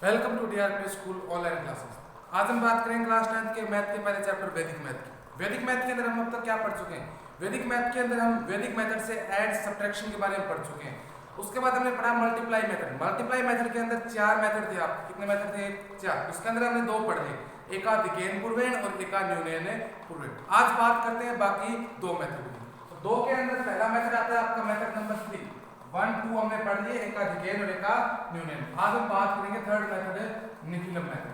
Welcome to DRP school online classes. आज हम बात करेंगे क्लास 10th के मैथ के पहले चैप्टर वैदिक मैथ की। वैदिक मैथ के अंदर हम अब तक क्या पढ़ चुके हैं? वैदिक मैथ के अंदर हम वैदिक मेथड से ऐड सब्ट्रैक्शन के बारे में पढ़ चुके हैं। उसके बाद हमने पढ़ा मल्टीप्लाई मेथड। मल्टीप्लाई मेथड के अंदर चार मेथड थे। आप कितने मेथड थे? चार। उसके अंदर हमने दो पढ़ लिए, एक दिकेन पूर्वेण और एक न्यूनयन पूर्वेण। आज बात करते हैं बाकी दो मेथड की। तो दो के अंदर पहला मेथड आता है आपका मेथड नंबर 3। 1 2 हमने पढ़ लिए, एक अधिकेन और एक न्यूनयन। आज हम बात करेंगे थर्ड मेथड है निखिलम मेथड।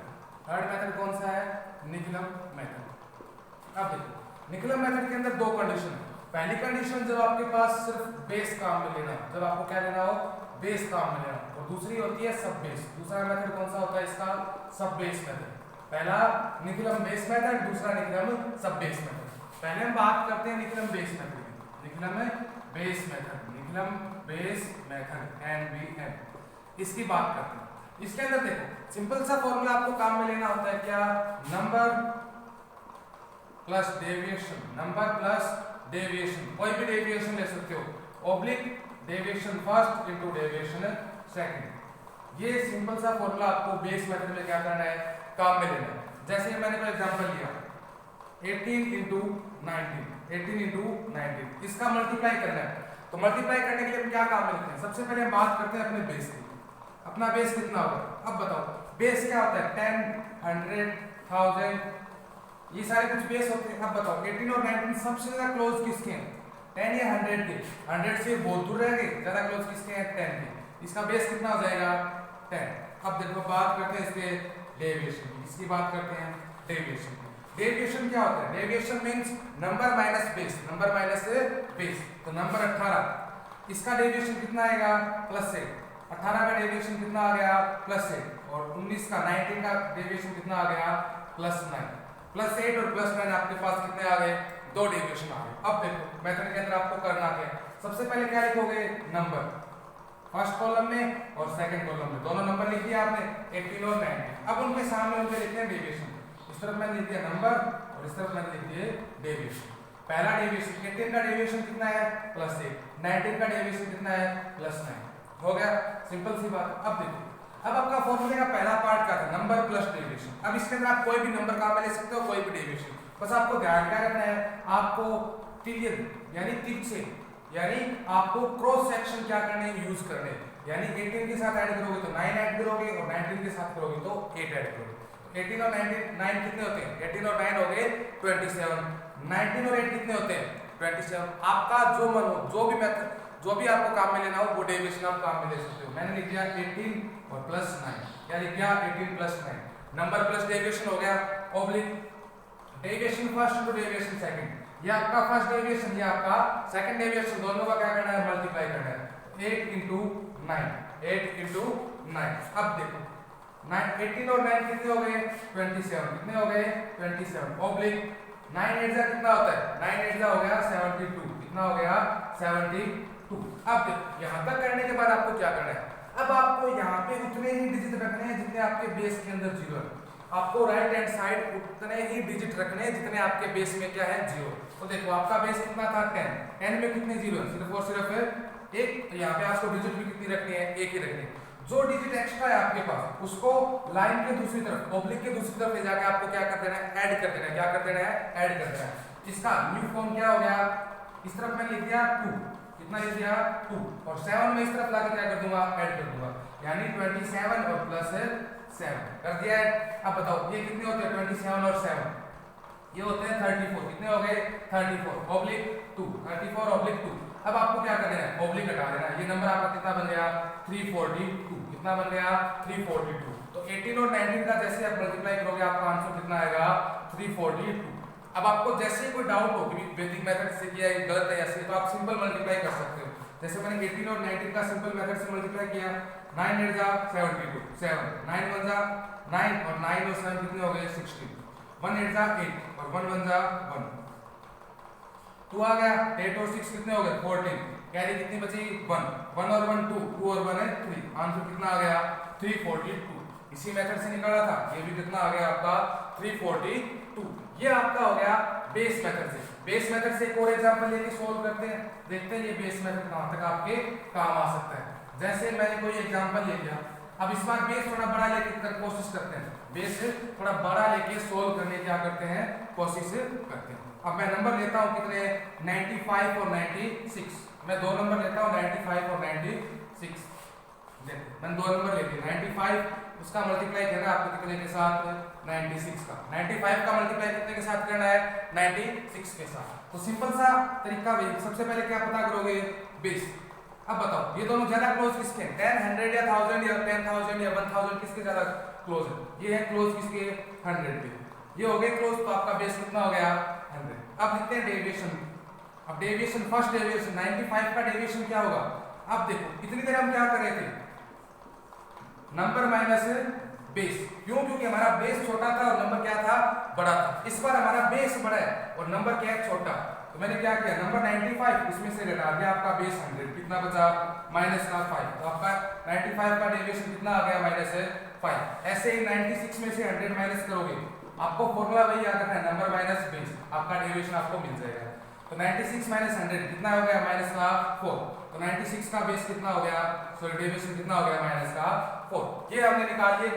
थर्ड मेथड कौन सा है? निखिलम मेथड। अब देखो निखिलम मेथड के अंदर दो कंडीशन है। पहली कंडीशन जब आपके पास सिर्फ बेस काम में लेना, जब आपको क्या लेना हो? बेस काम में लेना। और दूसरी होती है सब बेस। दूसरा मेथड कौन सा होता है इसका? सब बेस मेथड। पहला निखिलम बेस मेथड, दूसरा निखिलम सब बेस मेथड। पहले हम बात करते हैं निखिलम बेस मेथड की। Nikhilam base method, Nikhilam base method NBM, इसकी बात करते हैं। इसके अंदर देखो सिंपल सा फॉर्मूला आपको काम में लेना होता है क्या? Number plus deviation, number plus deviation, कोई भी डेविएशन ले सकते हो। Oblique deviation first into deviation second. ये सिंपल सा फॉर्मूला आपको बेस मेथड में क्या करना है? काम में लेना है। जैसे मैंने कोई एग्जांपल लिया 18 इंटू 19, 18 इंटू 19, इसका मल्टीप्लाई करना है। तो मल्टीप्लाई करने के लिए हम क्या काम में लेते हैं? सबसे पहले हम बात करते हैं अपने बेस की। अपना बेस कितना होगा? अब बताओ बेस क्या होता है? 10, 100, 1000, ये सारे कुछ बेस होते हैं। अब बताओ 18 और 19 सबसे ज्यादा क्लोज किसके हैं? 10 या 100 के? 100 से बहुत दूर रहेंगे, ज्यादा क्लोज किसके हैं? 10 के। इसका बेस कितना हो जाएगा? 10। अब देखो बात करते हैं इसके डेविएशन की। इसकी बात करते हैं डेविएशन की। डेविएशन क्या होता है? Deviation means number minus base, number minus base. तो नंबर 18, इसका डेविएशन कितना आएगा? +8। 18 का डेविएशन कितना आ गया? +8। और 19 का 19 का डेविएशन कितना आ गया? +9। +8 और +9 आपके पास कितने आ गए? दो डेविएशन आ गए। अब देखो मेथड के अंदर आपको करना क्या है? सबसे पहले क्या लिखोगे? नंबर फर्स्ट कॉलम में और सेकंड कॉलम में दोनों नंबर लिख दिया आपने 18 और 19। अब उनके सामने उनके लिखते हैं डेविएशन। इस तरफ मैंने लिख दिया नंबर और इस तरफ मैंने लिख दिए डेविएशन। पहला डेविएशन 18 का डेविएशन कितना है? +8। 19 का डेविएशन कितना है? +9। हो गया, सिंपल सी बात। अब देखो अब आपका फॉर्मूले का पहला पार्ट क्या था? Number plus deviation. अब इसके अंदर आप कोई भी नंबर काम में ले सकते हो, कोई भी डेविएशन। बस आपको ध्यान क्या रखना है? आपको तिर्यक यानी तिरछे, यानी आपको क्रॉस सेक्शन क्या करने यूज करने। यानी 18 के साथ ऐड करोगे तो 9 ऐड करोगे और 19 के साथ करोगे तो 8 ऐड करोगे। 18 और 9 कितने होते हैं? 18 और 9 हो गए 27। 19 और 8 कितने होते हैं? 27। आपका जो मन हो, जो भी मेथड, जो भी आपको काम में लेना हो वो डेविएशन आप काम में ले सकते हो। मैंने लिख दिया 18 और +9, क्या लिख दिया? 18 + 9। नंबर प्लस डेविएशन हो गया। Oblique deviation first two deviation second. ये आपका फर्स्ट डेविएशन, ये आपका सेकंड डेविएशन, दोनों का क्या करना है? मल्टीप्लाई करना है। 8 × 9, 8 × 9। अब देखो 18 और 9 कितने हो गए? 27। कितने हो गए? 27। ऑब्लिक 9 8 जा कितना होता है? 9 8 जा हो गया 72। कितना हो गया? 72। अब देखो यहां तक करने के बाद आपको क्या करना है? अब आपको यहाँ पे उतने ही डिजिट रखने हैं जितने आपके बेस के अंदर 0 है। आपको राइट हैंड साइड उतने ही डिजिट रखने हैं जितने आपके बेस में क्या है? 0। तो देखो आपका बेस कितना था? 10। 10 में कितने 0 है? सिर्फ और सिर्फ एक। तो यहाँ पे आपको डिजिट भी कितनी रखनी है? एक ही रखनी है। जो डिजिट एक्स्ट्रा है आपके पास उसको लाइन के दूसरी तरफ, ऑब्लिक के दूसरी तरफ ले जाके आपको क्या कर देना है? ऐड कर देना है। क्या कर देना है? ऐड कर देना है। इसका न्यू फॉर्म क्या हो गया? इस तरफ मैं लिख दिया 2। कितना लिख दिया? 2। और 7 में इस तरफ लाके क्या कर दूंगा? ऐड कर दूंगा। यानी 27 और +7 कर दिया है। अब बताओ ये कितने होते हैं? 27 और 7 ये होते हैं 34। कितने हो गए? 34 ऑब्लिक 2। 34 ऑब्लिक 2। अब आपको क्या कर देना है? ऑब्लिक हटा देना है। ये नंबर आपका कितना बन गया? 342। कितना बन गया? 342। तो 18 और 19 का जैसे आप मल्टीप्लाई करोगे आपका आंसर कितना आएगा? 342। अब आपको जैसे ही कोई डाउट हो कि वैदिक मेथड से किया है गलत है या सही, तो आप सिंपल मल्टीप्लाई कर सकते हो। जैसे मैंने 18 और 19 का सिंपल मेथड से मल्टीप्लाई किया। 9 8 जा 72, 7 9 1 जा 9 और 9 और 7 कितने हो गए? 16। 1 8 जा 8 और 1 1 जा 1। 2 आ गया। 8 और 6 कितने हो गए? 14। कैरी कितनी बची? 1। 1 और 1 2, 2 और 1 है 3। आंसर कितना आ गया? 342। इसी मेथड से निकाला था। ये भी कितना आ गया आपका? 342। ये आपका हो गया बेस मेथड से। बेस मेथड से एक और एग्जांपल लेके सोल्व करते हैं, देखते हैं ये बेस मेथड कहां तक आपके काम आ सकता है। जैसे मैंने कोई एग्जांपल ले लिया अब इस बार बेस थोड़ा बड़ा लेके कोशिश करते हैं, बेस थोड़ा बड़ा लेके सोल्व करने की क्या करते हैं, कोशिश करते हैं। अब मैं नंबर लेता हूँ कितने, 95 और 96। मैं दो नंबर लेता हूँ 95 और 96। मैंने दो नंबर ले लिए, 95 उसका मल्टीप्लाई करना है आपको कितने के साथ, 96 का। 95 का मल्टीप्लाई कितने के साथ करना है, 96 के साथ। तो सिंपल सा तरीका भाई, सबसे पहले क्या पता करोगे, बेस। अब बताओ ये दोनों ज्यादा क्लोज किसके हैं, 10, 100 या 1000 या 10,000 या 1000 किसके ज्यादा क्लोज है, ये है क्लोज किसके, 100 के। ये हो गए क्लोज, तो आपका बेस कितना हो गया, 100। अब लिखते हैं डेविएशन। अब डेविएशन, फर्स्ट डेविएशन 95 का डेविएशन क्या होगा। अब देखो इतनी देर हम क्या कर रहे थे, नंबर माइनस बेस। क्यों, क्योंकि हमारा बेस छोटा था और नंबर क्या था, बड़ा था। इस बार हमारा बेस बड़ा है और नंबर क्या है, छोटा। तो मैंने क्या किया, नंबर 95 इसमें से घटा दिया, आपका बेस 100, कितना बचा, माइनस का 5। तो आपका 95 का डेविएशन कितना आ गया, -5। ऐसे ही 96 में से 100 माइनस करोगे, आपको फॉर्मूला वही याद रखना है, नंबर माइनस बेस, आपका डेविएशन आपको मिल जाएगा। तो 96 माइनस 100 कितना हो गया, -4। तो 96 का बेस कितना हो गया, सॉरी डेविएशन कितना हो गया, -4। ये हमने निकाल लिए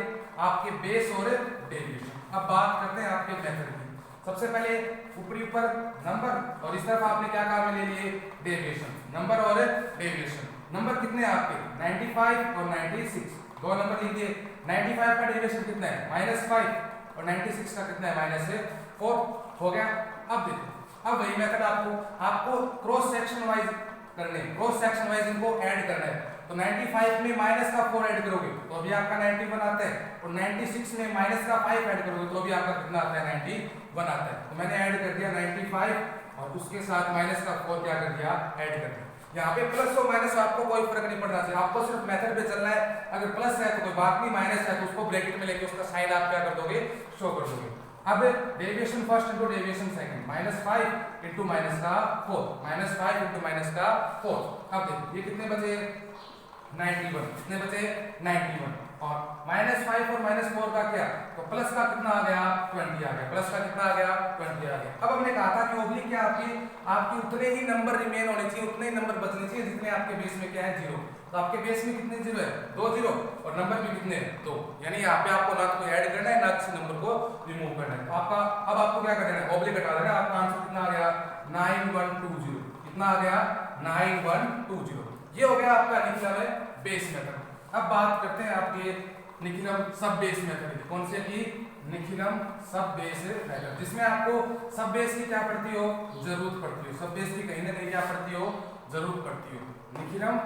आपके बेस और डेविएशन। अब बात करते हैं आपके मेथड की। सबसे पहले ऊपरी ऊपर नंबर और इस तरफ आपने क्या काम में ले लिए, डेविएशन, नंबर और डेविएशन। नंबर कितने हैं आपके, 95 और 96, दो नंबर लीजिए। 95 का डेविएशन कितना है, -5 और 96 का कितना है, -4 हो गया। अब देखो, अब वही मेथड आपको क्रॉस सेक्शन वाइज करने, क्रॉस सेक्शन वाइज इनको ऐड करना है। तो 95 में माइनस का 4 ऐड करोगे तो अभी आपका 91 आता है, और 96 में माइनस का 5 ऐड करोगे तो अभी आपका कितना आता है, 91 आता है। तो मैंने ऐड कर दिया 95 और उसके साथ माइनस का 4 क्या कर दिया, ऐड कर दिया। यहाँ पे प्लस और माइनस आपको कोई फर्क नहीं पड़ना चाहिए, आपको सिर्फ मेथड पे चलना है। अगर प्लस है तो कोई बात नहीं, माइनस है तो उसको ब्रैकेट में लेके उसका साइन आप क्या कर दोगे, शो कर दोगे। अब deviation first into deviation second, -5 into minus का 4, -5 इंटू माइनस का 4। अब देखो ये कितने बचे, 91, कितने बचे, 91। और -5 और -4 का क्या, तो प्लस का कितना आ गया, 20 आ गया, प्लस का कितना आ गया, 20 आ गया। अब हमने कहा था कि ओब्लिक क्या आपकी उतने ही नंबर रिमेन होने चाहिए, उतने ही नंबर बचने चाहिए जितने आपके बेस में क्या है, 0। तो आपके बेस में कितने 0 है, 2 0, और नंबर भी कितने हैं, 2। यानी यहाँ पे आपको ना तो कोई ऐड करना है ना किसी नंबर को रिमूव करना है। तो अब आपको क्या करना है, ओब्लिक हटा देना। आपका आंसर कितना आ गया, 9120, कितना आ गया, 9120। ये हो गया आपका निखिलम बेस मेथड। अब बात करते हैं आपके निखिलम सब बेस मेथड की। कौन से की, निखिलम सब बेस मेथड, जिसमें आपको सब बेस की क्या पड़ती हो, जरूरत पड़ती हो। सब बेस की कहीं ना कहीं क्या पड़ती हो, जरूरत पड़ती हो। निखिलम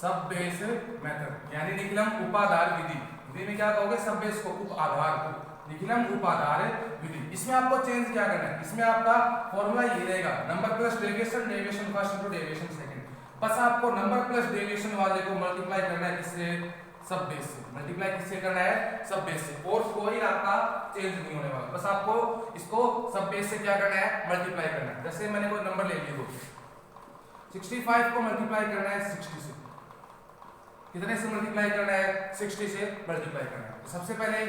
सब बेस मेथड यानी निखिलम उपाधार विधि। हिंदी में क्या कहोगे, सब बेस को, उप आधार को, निखिलम उपाधार विधि। इसमें आपको चेंज क्या करना है, इसमें आपका फॉर्मूला ये रहेगा, number plus deviation, deviation first into deviation second. बस आपको नंबर प्लस डेविएशन वाले को मल्टीप्लाई करना है किससे, सब बेस से। मल्टीप्लाई किससे करना है, सब बेस से, और कोई आपका चेंज नहीं होने वाला। बस आपको इसको सब बेस से क्या करना है, मल्टीप्लाई करना है। जैसे मैंने कोई नंबर ले लिया, 65 को मल्टीप्लाई करना है 60 से, कितने से मल्टीप्लाई करना है, 60 से मल्टीप्लाई करना है। तो सबसे पहले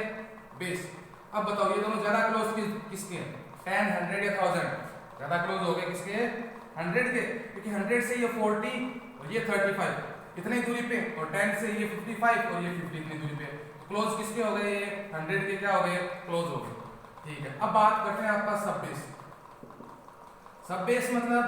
बेस। अब बताओ ये दोनों ज्यादा क्लोज किसके हैं, 10, 100 या 1000, ज्यादा क्लोज हो गए किसके, 100 के, क्योंकि 100 से ये 40 और ये 35 इतनी दूरी पे, और 10 से ये 55 और ये 50 इतनी दूरी पे। क्लोज किसके हो गए, ये 100 के क्या हो गए, क्लोज हो गए। ठीक है, अब बात करते हैं आपका सब बेस। सब बेस मतलब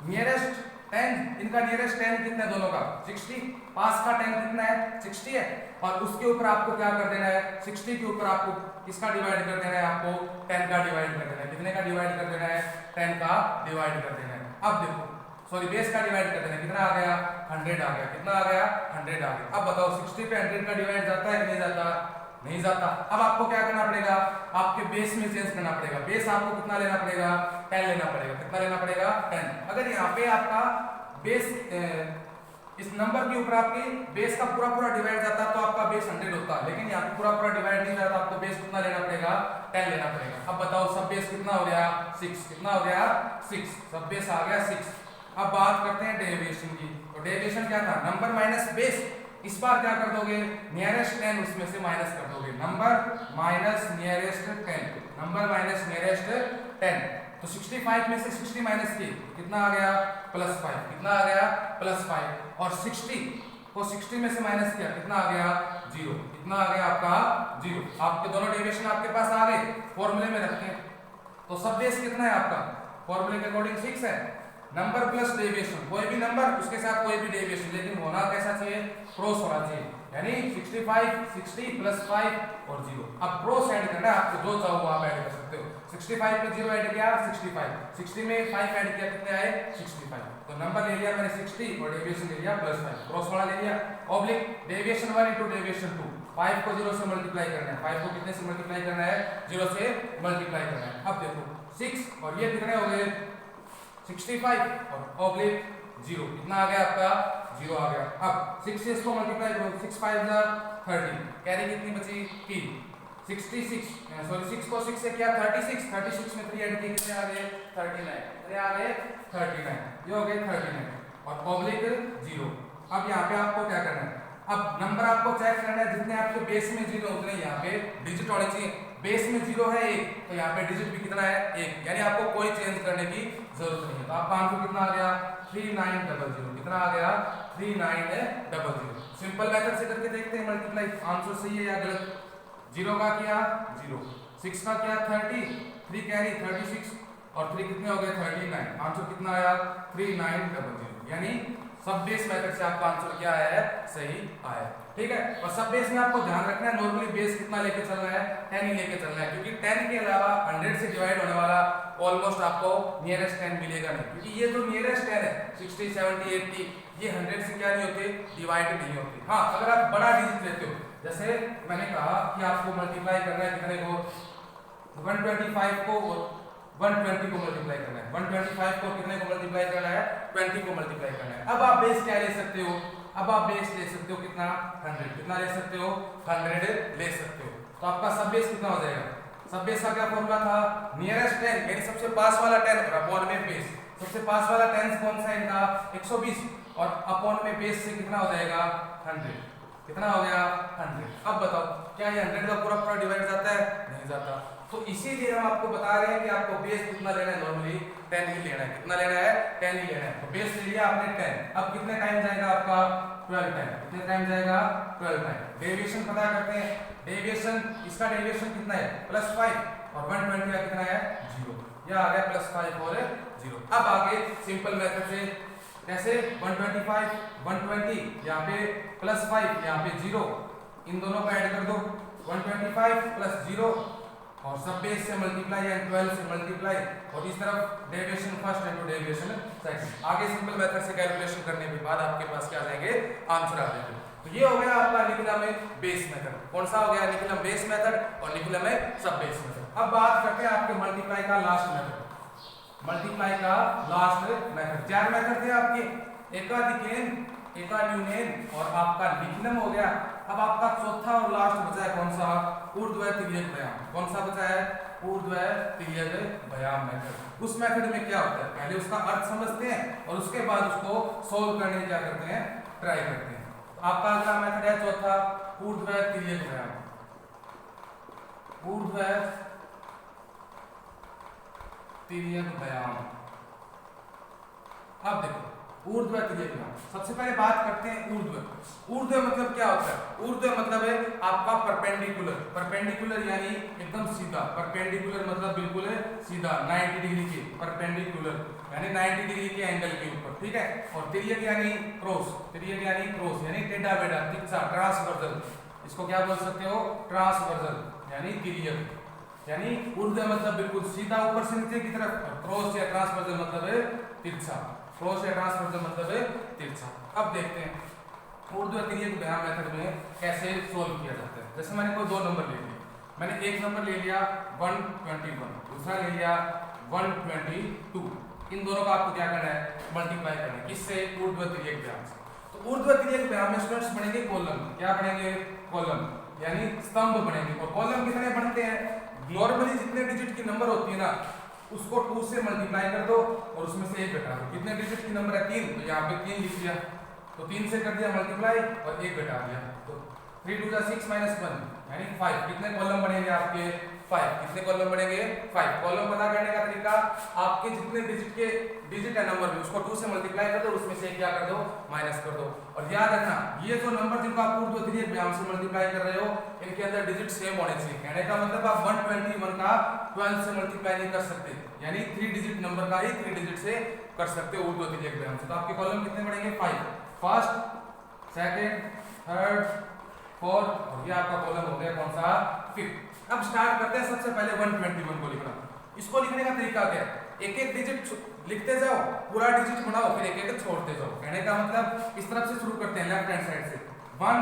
नियरेस्ट 10, इनका नियरेस्ट 10 कितना है दोनों का, 60। पास का 10 कितना है, 60 है, और उसके ऊपर आपको क्या कर देना है, 60 के ऊपर आपको किसका डिवाइड कर देना है, आपको 10 का डिवाइड कर देना है। कितने का डिवाइड कर देना है, 10 का डिवाइड कर देना है। अब देखो सॉरी बेस का डिवाइड कर देना है, कितना आ गया, 100 आ गया, कितना आ गया, 100 आ गया। अब बताओ 60 पे 100 का डिवाइड जाता है कि नहीं जाता, नहीं जाता। अब आपको क्या करना पड़ेगा, आपके बेस में चेंज करना पड़ेगा। बेस आपको कितना लेना पड़ेगा, 10 लेना पड़ेगा। कितना लेना पड़ेगा, 10। अगर यहाँ पे आपका बेस इस नंबर के ऊपर आपकी बेस का पूरा पूरा डिवाइड जाता तो आपका बेस 100 होता, लेकिन यहाँ पे पूरा पूरा डिवाइड नहीं जाता, आपको बेस कितना लेना पड़ेगा, 10 लेना पड़ेगा। अब बताओ सब बेस कितना हो गया, 6। कितना हो गया, 6। सब बेस आ गया 6। अब बात करते हैं डेविएशन की। तो डेविएशन क्या था, नंबर माइनस बेस। इस बार क्या कर दोगे, नियरेस्ट 10 उसमें से माइनस कर दोगे, number minus nearest 10, number minus nearest 10। तो 65 में से 60 माइनस किए कितना आ गया, +5। कितना आ गया, +5। और 60 तो 60 में से माइनस किया, कितना आ गया 0, कितना आ गया आपका 0। आपके दोनों डेविएशन आपके पास आ गए, फॉर्मूले में रखते हैं। तो सब बेस कितना है आपका, फॉर्मूले के अकॉर्डिंग 6 है। नंबर प्लस डेविएशन, कोई भी नंबर उसके साथ कोई भी डेविएशन, लेकिन होना कैसा चाहिए, क्रॉस होना चाहिए, यानी 65 60 प्लस 5 और 0। अब क्रॉस ऐड करना है आपको, जो चाहो वो आप ऐड कर सकते हो। 65 पे 0 ऐड किया 65, 60 में 5 ऐड किया, कितने आए 65। तो नंबर ले लिया मैंने 60 और डेविएशन ले लिया प्लस 5, क्रॉस वाला ले लिया। ऑब्लिक डेविएशन 1 इनटू डेविएशन 2, 5 को 0 से मल्टीप्लाई करना है, 5 को कितने से मल्टीप्लाई करना है, 0 से मल्टीप्लाई करना है। अब देखो 6 और ये कितने हो गए 65 और ऑब्लिक 0, कितना आ गया आपका 0 आ गया। अब 6 से इसको मल्टीप्लाई करो, 6 5 जा 30, कैरी कितनी बची 3, 66 सॉरी 6 को 6 से क्या 36, 36 में 3 ऐड किए कितने आ गए 39, कितने आ गए 39, ये हो गए 39 और ऑब्लिक 0। अब यहाँ पे आपको क्या करना है, अब नंबर आपको चेक करना है, जितने आपके बेस में 0 उतने यहाँ पे डिजिट होने चाहिए। बेस में 0 है 1, तो यहाँ पे डिजिट भी कितना है 1, यानी आपको कोई चेंज करने की जरूरत नहीं है। तो आपका आंसर कितना आ गया 3900, कितना आ गया 3900। सिंपल मेथड से करके देखते हैं मल्टीप्लाई, आंसर सही है या गलत। 0 का किया 0, 6 का किया 30, 3 कैरी 36 और 3 कितने हो गए 39, आंसर कितना आया 3900, यानी सब बेस मेथड से आपका आंसर क्या आया है, सही आया। ठीक है, और सब बेस में आपको ध्यान रखना है, नॉर्मली बेस कितना लेके चल रहा है 10 ही लेके चलना है, क्योंकि 10 के अलावा 100 से डिवाइड होने वाला ऑलमोस्ट आपको नियरेस्ट 10 मिलेगा नहीं, क्योंकि ये जो नियरेस्ट 10 है 60 70 80 ये 100 से क्या नहीं होते, डिवाइड नहीं होते। हाँ, अगर आप बड़ा डिजिट लेते हो, जैसे मैंने कहा कि आपको मल्टीप्लाई करना है कितने को 125 को 120 को मल्टीप्लाई करना है, 125 को कितने को मल्टीप्लाई करना है 20 को मल्टीप्लाई करना है। अब आप बेस क्या ले सकते हो, अब आप बेस ले सकते हो कितना 100, कितना ले सकते हो 100 ले सकते हो। तो आपका सब बेस कितना हो जाएगा, सब बेस का क्या फॉर्मूला था, नियरेस्ट 10 यानी सबसे पास वाला 10 और अपॉन में बेस, सबसे पास वाला 10 कौन सा है इनका 120 और अपॉन में बेस से कितना हो जाएगा 100, कितना हो गया 100। अब बताओ क्या ये 100 का पूरा पूरा डिवाइड जाता है, नहीं जाता। तो इसीलिए हम आपको बता रहे हैं कि आपको बेस कितना लेना है, नॉर्मली 10 ही लेना है, कितना लेना है 10 ही लेना है। तो बेस ले लिया आपने 10, अब कितने टाइम जाएगा आपका 12 टाइम, कितने टाइम जाएगा 12 टाइम। डेविएशन पता करते हैं, डेविएशन इसका डेविएशन कितना है +5 और 120 का कितना है 0, यह आ गया +5 और 0। अब आगे सिंपल मेथड से कैसे 125 120 यहाँ पे +5 यहाँ पे 0, इन दोनों को ऐड कर दो 125 + 0 और सब बेस से मल्टीप्लाई एंड 12 से मल्टीप्लाई और इस तरफ deviation first into deviation second. आगे सिंपल मेथड से कैलकुलेशन करने के बाद आपके पास क्या आ जाएंगे, आंसर आ जाएंगे। तो ये हो गया आपका निकला में बेस मेथड, कौन सा हो गया निकला बेस मेथड और निकला में सब बेस मेथड। अब बात करते हैं आपके मल्टीप्लाई का लास्ट मेथड, मल्टीप्लाई का लास्ट मेथड। 4 मेथड थे आपके, एकाधिकेन एकान्यूनेन और आपका निखिलम हो गया। अब आपका चौथा और लास्ट बचा है कौन सा, ऊर्ध्व तिर्यक व्यायाम। कौन सा बचा है, ऊर्ध्व तिर्यक व्यायाम मेथड। उस मेथड में क्या होता है, पहले उसका अर्थ समझते हैं और उसके बाद उसको सोल्व करने क्या करते हैं, ट्राई करते हैं। तो आपका अगला मेथड है चौथा ऊर्ध्व तिर्यक व्यायाम, ऊर्ध्व तिर्यक व्यायाम। अब देखो ऊर्ध्व तिर्यक व्यायाम, सबसे पहले बात करते हैं ऊर्ध्व। ऊर्ध्व मतलब क्या होता है, ऊर्ध्व मतलब है आपका परपेंडिकुलर, परपेंडिकुलर यानी एकदम सीधा, परपेंडिकुलर मतलब बिल्कुल सीधा 90 डिग्री के, परपेंडिकुलर यानी 90 डिग्री के एंगल के ऊपर, ठीक है। और तिर्यक यानी क्रॉस, तिर्यक यानी क्रॉस यानी टेढ़ा बेढ़ा तिरछा, ट्रांसवर्सल, इसको क्या बोल सकते हो ट्रांसवर्सल यानी तिर्यक। यानी ऊर्ध्व मतलब बिल्कुल सीधा ऊपर से नीचे की तरफ, और क्रॉस या ट्रांसवर्सल मतलब तिरछा, क्रॉस या ट्रांसवर्सल मतलब तिरछा। अब देखते हैं ऊर्ध्व तिर्यक व्यायाम मेथड में कैसे सोल्व किया जाता है। जैसे मैंने कोई 2 नंबर ले लिए, मैंने एक नंबर ले लिया 121, दूसरा ले लिया 122, इन दोनों का आपको क्या करना है, मल्टीप्लाई करना है, किससे, ऊर्ध्व तिर्यक व्यायाम से। तो ऊर्ध्व तिर्यक व्यायाम में स्टूडेंट्स बनेंगे कॉलम, क्या बनेंगे कॉलम यानी स्तंभ बनेंगे। और कॉलम कितने बनते हैं, नॉर्मली जितने डिजिट की नंबर होती है ना उसको 2 से मल्टीप्लाई कर दो और उसमें से 1 घटा दो। कितने डिजिट की नंबर है 3, तो यहाँ पे 3 लिख दिया, तो 3 से कर दिया मल्टीप्लाई और 1 घटा दिया, तो 3 2 6 माइनस 1 यानी 5। कितने कॉलम बनेंगे आपके 5। कितने कॉलम बनेंगे 5। कॉलम पता करने का तरीका, आपके जितने डिजिट है नंबर में उसको 2 से मल्टीप्लाई कर दो, उसमें से क्या कर दो माइनस कर दो। और याद रखना ये जो नंबर जिनको आप ऊर्ध्व व्याम से मल्टीप्लाई कर रहे हो इनके अंदर डिजिट सेम होने चाहिए। कहने का मतलब आप 121 का 12 से मल्टीप्लाई नहीं कर सकते, यानी 3 डिजिट नंबर का ही 3 डिजिट से कर सकते हो ऊर्ध्व व्याम से। तो आपके कॉलम कितने बनेंगे 5। फर्स्ट, सेकंड, थर्ड, फोर्थ और ये आपका कॉलम हो गया कौन सा 5th। अब स्टार्ट करते हैं सबसे पहले 121 को लिखना। इसको लिखने का तरीका क्या है, एक एक डिजिट लिखते जाओ, पूरा डिजिट बनाओ, फिर एक एक छोड़ते जाओ। कहने का मतलब इस तरफ से शुरू करते हैं लेफ्ट हैंड साइड से। 1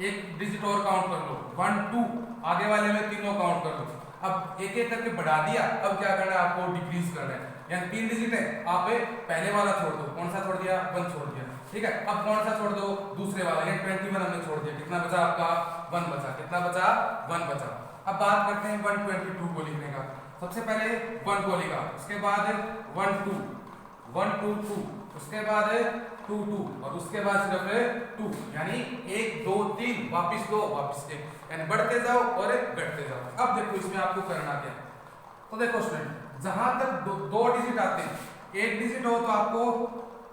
एक डिजिट और काउंट कर लो, 1 2 आगे वाले में तीनों काउंट कर लो। अब एक एक करके बढ़ा दिया, अब क्या करना है आपको डिक्रीज करना है, यानी 3 डिजिट है, आप पहले वाला छोड़ दो। कौन सा छोड़ दिया 1 छोड़ दिया, ठीक है। अब कौन सा छोड़ दो दूसरे वाला, यानी 21 हमने छोड़ दिया। कितना बचा आपका 1 बचा। कितना बचा 1 बचा। अब बात करते हैं 122 को लिखने का। सबसे पहले 1 को लिखा, उसके बाद 1 2 1 2 2, उसके बाद 2 2 और उसके बाद सिर्फ 2, यानी 1 2 3 वापस 2 वापस 1, यानी बढ़ते जाओ और घटते जाओ। अब देखो इसमें आपको करना क्या। तो देखो स्टूडेंट जहां तक दो डिजिट आते हैं, एक डिजिट हो तो आपको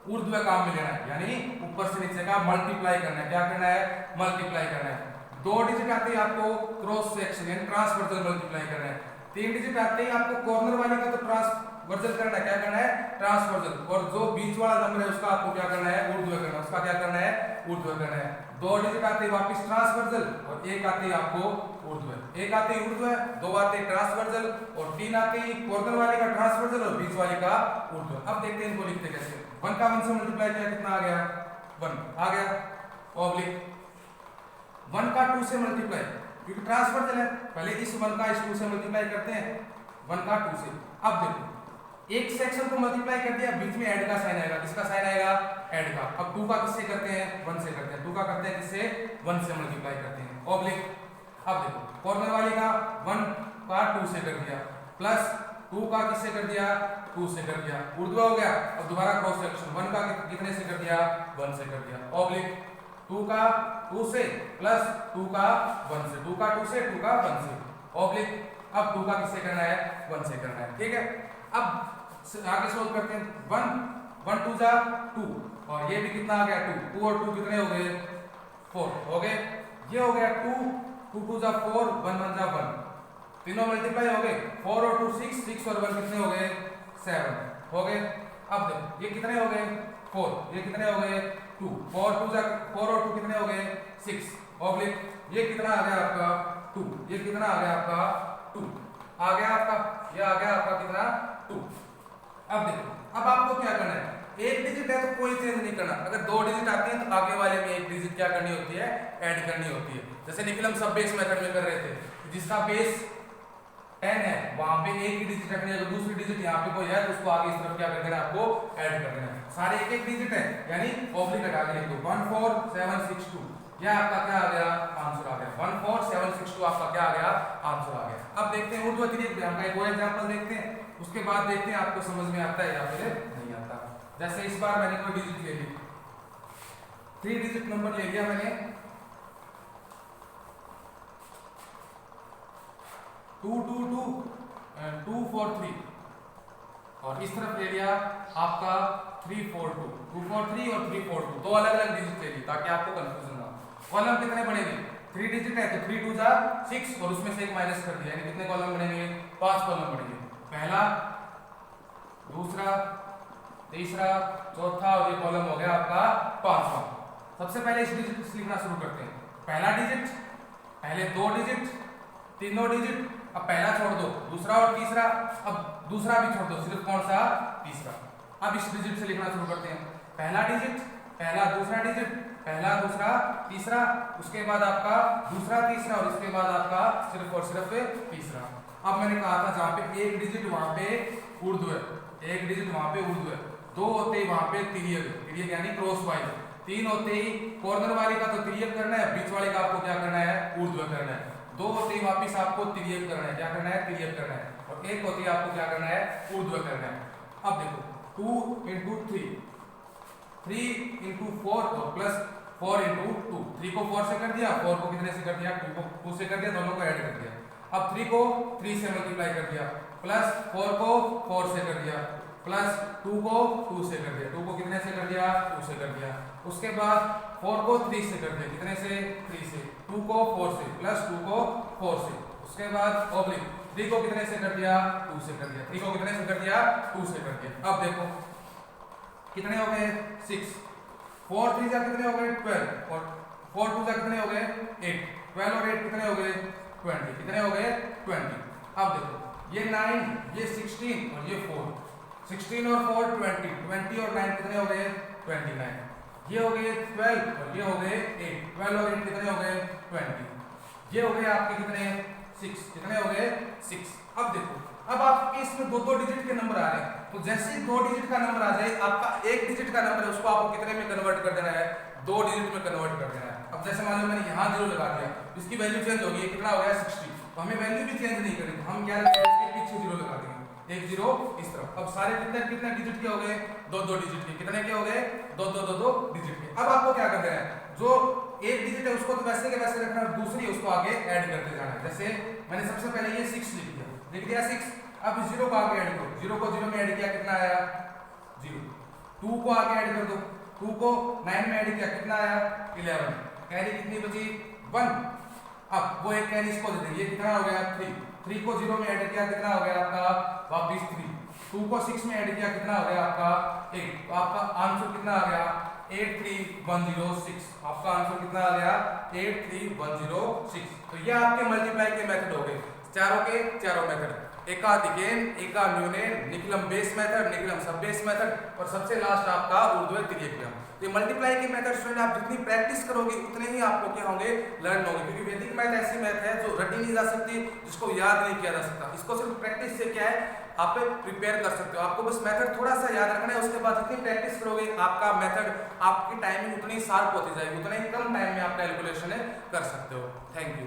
ऊर्ध्व काम में लेना है, यानी ऊपर से नीचे का मल्टीप्लाई करना है। क्या करना है मल्टीप्लाई करना है। 2 डिजिट आते ही आपको क्रॉस सेक्शन यानी ट्रांसवर्सल मल्टीप्लाई करना है। 3 डिजिट आते ही आपको कॉर्नर वाले का तो ट्रांसवर्सल करना है। क्या करना है ट्रांसवर्सल, और जो बीच वाला नंबर है उसका आपको क्या करना है ऊर्ध्व करना है। उसका क्या करना है ऊर्ध्व करना है। 2 डिजिट आते ही वापस ट्रांसवर्सल और 1 आते ही आपको ऊर्ध्व, 1 आते ही ऊर्ध्व, 2 आते ही ट्रांसवर्सल और 3 आते ही कॉर्नर वाले का ट्रांसवर्सल और बीच वाले का ऊर्ध्व। अब देखते हैं इनको लिखते कैसे। 1 का 1 से मल्टीप्लाई किया, कितना आ गया 1 आ गया, ऑब्लिक 1 का 2 से मल्टीप्लाई, क्योंकि ट्रांसवर्सल है, पहले इस 1 का इस 2 से मल्टीप्लाई करते हैं 1 का 2 से। अब देखो एक सेक्शन को मल्टीप्लाई कर दिया, बीच में ऐड का साइन आएगा। किसका साइन आएगा ऐड का। अब 2 का किससे करते हैं 1 से करते हैं। 2 का करते हैं किससे 1 से मल्टीप्लाई करते हैं, ऑब्लिक। अब देखो कॉर्नर वाले का 1 का 2 से कर दिया, प्लस 2 का किससे कर दिया 2 से कर दिया, ऊर्ध्व हो गया। अब दोबारा क्रॉस सेक्शन 1 का कितने से कर दिया 1 से कर दिया, ऑब्लिक 2 का 2 से प्लस 2 का 1 से, 2 का 2 से 2 का 1 से, ऑब्लिक। अब 2 का किससे करना है 1 से करना है, ठीक है। अब आगे सोल्व करते हैं। 1 2 जा 2 और ये भी कितना आ गया 2 और 2 कितने हो गए 4 हो गए। ये हो गया 2 2 जा 4 1 1 जा 1, तीनों मल्टीप्लाई हो गए। 4 और 2 6 6 और 1 कितने हो गए 7 हो गए। अब देखो ये कितने हो गए 4, ये कितने हो गए 2, 4 2 जा 4 और 2 कितने हो गए 6, ऑब्लिक ये कितना आ गया आपका 2, ये कितना आ गया आपका 2 आ गया आपका, ये आ गया आपका कितना 2। अब देखो अब आपको क्या करना है, एक डिजिट है तो कोई चेंज नहीं करना। अगर 2 डिजिट आती है तो आगे वाले में एक डिजिट क्या करनी होती है ऐड करनी होती है। जैसे निखिल हम सब बेस मेथड में कर रहे थे, जिसका बेस 10 है वहां पे एक ही डिजिट रखनी है, तो दूसरी डिजिट यहाँ पे कोई है तो उसको आगे इस तरफ क्या कर देना आपको ऐड कर देना है। सारे एक एक डिजिट है, यानी ऑब्लिक हटा के लिख दो 14762, यह आपका क्या आ गया आंसर आ गया 14762 आपका क्या आ गया आंसर आ गया। अब देखते हैं ऊर्ध्व त्रिज्या का एक और एग्जांपल देखते हैं, उसके बाद देखते हैं आपको समझ में आता है या फिर नहीं आता। जैसे इस बार मैंने कोई डिजिट ले ली, 3 डिजिट नंबर ले लिया मैंने 222 और इस तरफ ले लिया आपका 342 243 और 342, दो अलग अलग डिजिट ले ली ताकि आपको कंफ्यूजन ना हो। कॉलम कितने बनेंगे 3 डिजिट है तो 3 2 जा 6 और उसमें से एक माइनस कर दिया, यानी कितने कॉलम बनेंगे 5 कॉलम बनेंगे। पहला, दूसरा, तीसरा, चौथा और ये कॉलम हो गया आपका 5वां। सबसे पहले इस डिजिट से लिखना शुरू करते हैं। पहला डिजिट, पहले 2 डिजिट, तीनों डिजिट, अब पहला छोड़ दो दूसरा और तीसरा, अब दूसरा भी छोड़ दो सिर्फ कौन सा तीसरा। अब इस डिजिट से लिखना शुरू करते हैं। पहला डिजिट, पहला दूसरा डिजिट, पहला दूसरा तीसरा, उसके बाद आपका दूसरा तीसरा और इसके बाद आपका सिर्फ और सिर्फ तीसरा। अब मैंने कहा था जहां पे एक डिजिट वहां पे ऊर्ध्व है, एक डिजिट वहां पे ऊर्ध्व है, 2 होते ही वहां पे तिर्यक, तिर्यक यानी क्रॉस वाइज, 3 होते ही कॉर्नर वाले का तो तिर्यक करना है, बीच वाले का आपको क्या करना है ऊर्ध्व करना है, 2 होते ही वापस आपको तिर्यक करना है, क्या करना है तिर्यक करना है, और 1 होते ही आपको क्या करना है ऊर्ध्व करना है। अब देखो 2 into 3 3 into 4 और प्लस 4 इंटू 2, 3 को 4 से कर दिया, 4 को कितने से कर दिया, 2 को 2 से कर दिया, दोनों को ऐड कर दिया। अब 3 को 3 से मल्टीप्लाई कर दिया, प्लस 4 को 4 से कर दिया, प्लस 2 को 2 से कर दिया, 2 को कितने से कर दिया, 2 से कर दिया। उसके बाद 4 को 3 से कर दिया, कितने से, 3 से, 2 को 4 से, प्लस 2 को 4 से। उसके बाद ऑब्लिक 3 को कितने से कर दिया, 2 से कर दिया, 3 को कितने से कर दिया, 2 से कर दिया। अब देखो कितने हो गए, 6, 4 3 जा कितने हो गए, 12, और 4 2 जा कितने हो गए, 8, 12 और 8 कितने हो गए, 20, कितने हो गए, 20। अब देखो ये 9, ये 16 और ये 4, 16 और 4 20, 20 और 9 कितने हो गए, 29, ये हो गए 12 और ये हो गए 8, 12 और 8 कितने हो गए, 20, ये हो गए आपके कितने, 6, कितने हो गए, 6। अब देखो अब आपके इसमें दो दो डिजिट के नंबर आ रहे हैं, तो जैसे ही 2 डिजिट का नंबर आ जाए, आपका 1 डिजिट का नंबर है उसको आपको कितने में कन्वर्ट कर देना है, 2 डिजिट में कन्वर्ट कर देना है। अब जैसे मान लो मैंने यहाँ 0 लगा दिया, इसकी वैल्यू चेंज होगी, कितना हो गया, 60, तो हमें वैल्यू भी चेंज नहीं करेंगे, हम क्या लगाएंगे, इसके पीछे 0 लगा देंगे, 1 0 इस तरफ। अब सारे कितने कितने डिजिट के हो गए, 2 डिजिट के, कितने के हो गए, 2 डिजिट के। अब आपको क्या करना है, जो 1 डिजिट है उसको तो वैसे के वैसे रखना, दूसरी उसको आगे ऐड करते जाना है। जैसे मैंने सबसे पहले ये 6 लिख दिया 6, अब 0 को आगे ऐड करो, 0 को 0 में ऐड किया, कितना आया, 0, 2 को आगे ऐड कर दो, 2 को 9 में ऐड किया, कितना आया, 11, कैरी कितनी बची, 1। अब वो एक कैरी इसको दे देंगे, ये कितना हो गया, 3 को 0 में ऐड किया, कितना हो गया आपका, वापिस 3, 2 को 6 में ऐड किया, कितना हो गया आपका 8, तो आपका आंसर कितना आ गया, 83106, आपका आंसर कितना आ गया, 83106। तो ये आपके मल्टीप्लाई के मेथड हो गए, चारों के चारों मेथड, एका दिगेन, एका न्यूनेन, निकलम बेस मेथड, निकलम सब बेस मेथड, और सबसे लास्ट आपका ऊर्ध्व त्रिज्यम। तो ये मल्टीप्लाई के मेथड स्टूडेंट आप जितनी प्रैक्टिस करोगे उतने ही आपको क्या होंगे, लर्न होंगे, क्योंकि वैदिक मैथ ऐसी मैथ है जो रटी नहीं जा सकती, जिसको याद नहीं किया जा सकता। इसको सिर्फ प्रैक्टिस से क्या है, आप प्रिपेयर कर सकते हो, आपको बस मेथड थोड़ा सा याद रखना है, उसके बाद जितनी प्रैक्टिस करोगे आपका मेथड, आपकी टाइमिंग उतनी शार्प होती जाएगी, उतने ही कम टाइम में आप कैलकुलेशन कर सकते हो। Thank you.